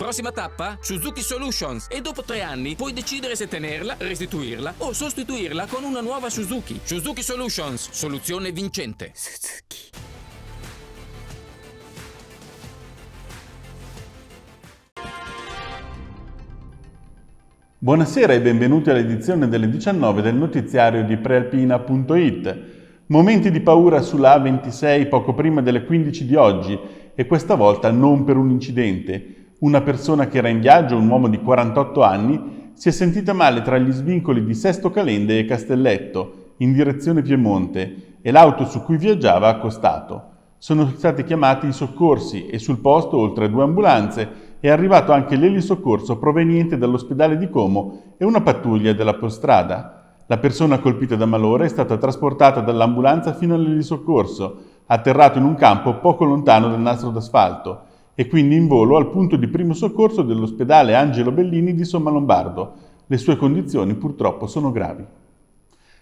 Prossima tappa? Suzuki Solutions. E dopo 3 anni puoi decidere se tenerla, restituirla o sostituirla con una nuova Suzuki. Suzuki Solutions. Soluzione vincente. Suzuki. Buonasera e benvenuti all'edizione delle 19 del notiziario di prealpina.it. Momenti di paura sulla A26 poco prima delle 15 di oggi e questa volta non per un incidente. Una persona che era in viaggio, un uomo di 48 anni, si è sentita male tra gli svincoli di Sesto Calende e Castelletto, in direzione Piemonte, e l'auto su cui viaggiava ha accostato. Sono stati chiamati i soccorsi e sul posto, oltre a 2 ambulanze, è arrivato anche l'elisoccorso proveniente dall'ospedale di Como e una pattuglia della Postrada. La persona colpita da malore è stata trasportata dall'ambulanza fino all'elisoccorso, atterrato in un campo poco lontano dal nastro d'asfalto, e quindi in volo al punto di primo soccorso dell'ospedale Angelo Bellini di Sommalombardo. Le sue condizioni purtroppo sono gravi.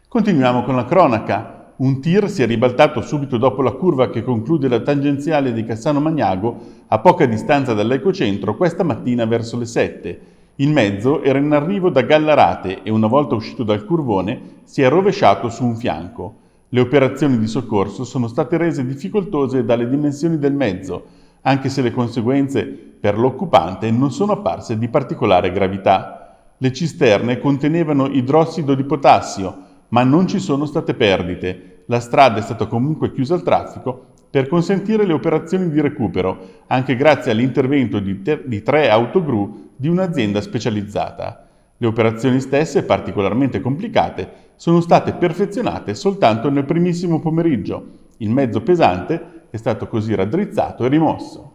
Continuiamo con la cronaca. Un tir si è ribaltato subito dopo la curva che conclude la tangenziale di Cassano Magnago a poca distanza dall'ecocentro questa mattina verso le 7. Il mezzo era in arrivo da Gallarate e una volta uscito dal curvone si è rovesciato su un fianco. Le operazioni di soccorso sono state rese difficoltose dalle dimensioni del mezzo, anche se le conseguenze per l'occupante non sono apparse di particolare gravità. Le cisterne contenevano idrossido di potassio, ma non ci sono state perdite. La strada è stata comunque chiusa al traffico per consentire le operazioni di recupero, anche grazie all'intervento di 3 autogru di un'azienda specializzata. Le operazioni stesse, particolarmente complicate, sono state perfezionate soltanto nel primissimo pomeriggio. Il mezzo pesante è stato così raddrizzato e rimosso.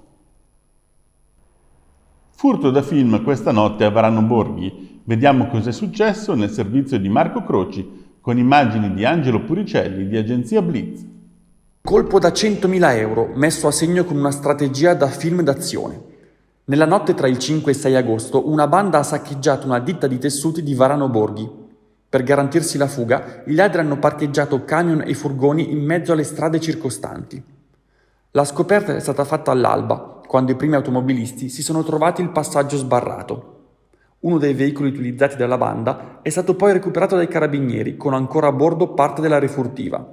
Furto da film questa notte a Varano Borghi. Vediamo cos'è successo nel servizio di Marco Croci con immagini di Angelo Puricelli di agenzia Blitz. Colpo da 100.000 euro messo a segno con una strategia da film d'azione. Nella notte tra il 5 e 6 agosto una banda ha saccheggiato una ditta di tessuti di Varano Borghi. Per garantirsi la fuga, i ladri hanno parcheggiato camion e furgoni in mezzo alle strade circostanti. La scoperta è stata fatta all'alba, quando i primi automobilisti si sono trovati il passaggio sbarrato. Uno dei veicoli utilizzati dalla banda è stato poi recuperato dai carabinieri, con ancora a bordo parte della refurtiva.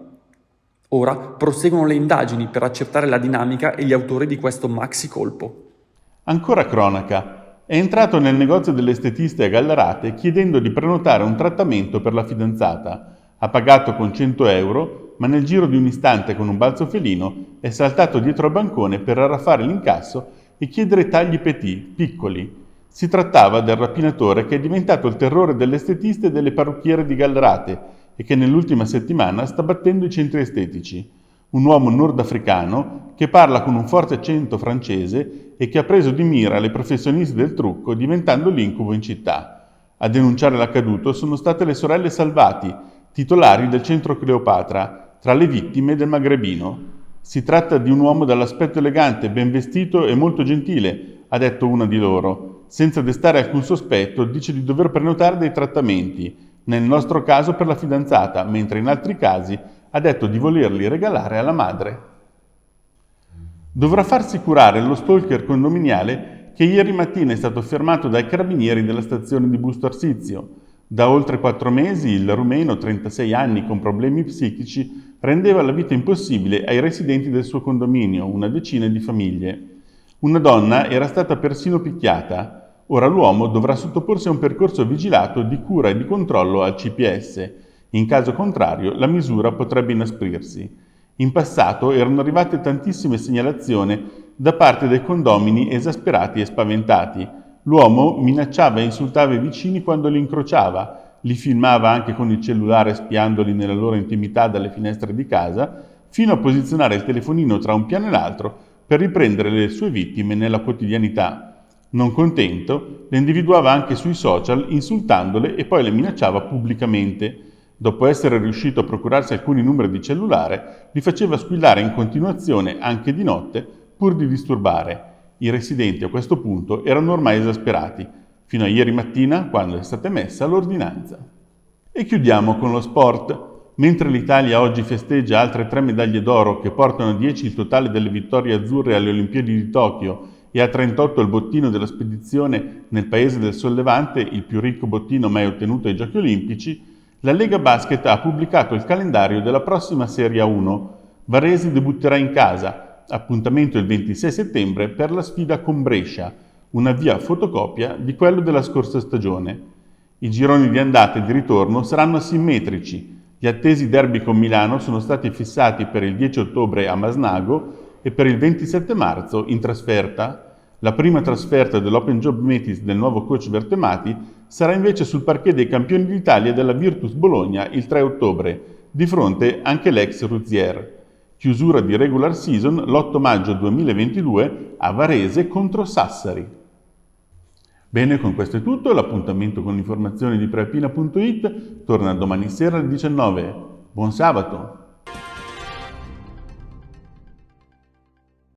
Ora proseguono le indagini per accertare la dinamica e gli autori di questo maxi colpo. Ancora cronaca. È entrato nel negozio dell'estetista a Gallarate chiedendo di prenotare un trattamento per la fidanzata. Ha pagato con 100 euro, ma nel giro di un istante con un balzo felino è saltato dietro al bancone per arraffare l'incasso e chiedere tagli petit, piccoli. Si trattava del rapinatore che è diventato il terrore dell'estetista e delle parrucchiere di Gallarate e che nell'ultima settimana sta battendo i centri estetici. Un uomo nordafricano che parla con un forte accento francese e che ha preso di mira le professioniste del trucco diventando l'incubo in città. A denunciare l'accaduto sono state le sorelle Salvati, titolari del centro Cleopatra, tra le vittime del magrebino. Si tratta di un uomo dall'aspetto elegante, ben vestito e molto gentile, ha detto una di loro. Senza destare alcun sospetto, dice di dover prenotare dei trattamenti, nel nostro caso per la fidanzata, mentre in altri casi ha detto di volerli regalare alla madre. Dovrà farsi curare lo stalker condominiale che ieri mattina è stato fermato dai carabinieri della stazione di Busto Arsizio. Da oltre 4 mesi il rumeno, 36 anni, con problemi psichici, rendeva la vita impossibile ai residenti del suo condominio, una decina di famiglie. Una donna era stata persino picchiata. Ora l'uomo dovrà sottoporsi a un percorso vigilato di cura e di controllo al CPS. In caso contrario, la misura potrebbe inasprirsi. In passato erano arrivate tantissime segnalazioni da parte dei condomini esasperati e spaventati. L'uomo minacciava e insultava i vicini quando li incrociava, li filmava anche con il cellulare spiandoli nella loro intimità dalle finestre di casa, fino a posizionare il telefonino tra un piano e l'altro per riprendere le sue vittime nella quotidianità. Non contento, le individuava anche sui social insultandole e poi le minacciava pubblicamente. Dopo essere riuscito a procurarsi alcuni numeri di cellulare, li faceva squillare in continuazione anche di notte pur di disturbare. I residenti a questo punto erano ormai esasperati, fino a ieri mattina quando è stata emessa l'ordinanza. E chiudiamo con lo sport. Mentre l'Italia oggi festeggia altre 3 medaglie d'oro che portano a 10 il totale delle vittorie azzurre alle Olimpiadi di Tokyo e a 38 il bottino della spedizione nel Paese del Sollevante, il più ricco bottino mai ottenuto ai Giochi Olimpici, la Lega Basket ha pubblicato il calendario della prossima Serie A1. Varese debutterà in casa, appuntamento il 26 settembre per la sfida con Brescia, una via fotocopia di quello della scorsa stagione. I gironi di andata e di ritorno saranno asimmetrici. Gli attesi derby con Milano sono stati fissati per il 10 ottobre a Masnago e per il 27 marzo in trasferta. La prima trasferta dell'Open Job Metis del nuovo coach Bertemati sarà invece sul parquet dei campioni d'Italia della Virtus Bologna il 3 ottobre, di fronte anche l'ex Ruzier. Chiusura di regular season l'8 maggio 2022 a Varese contro Sassari. Bene, con questo è tutto, l'appuntamento con informazioni di prealpina.it torna domani sera alle 19. Buon sabato!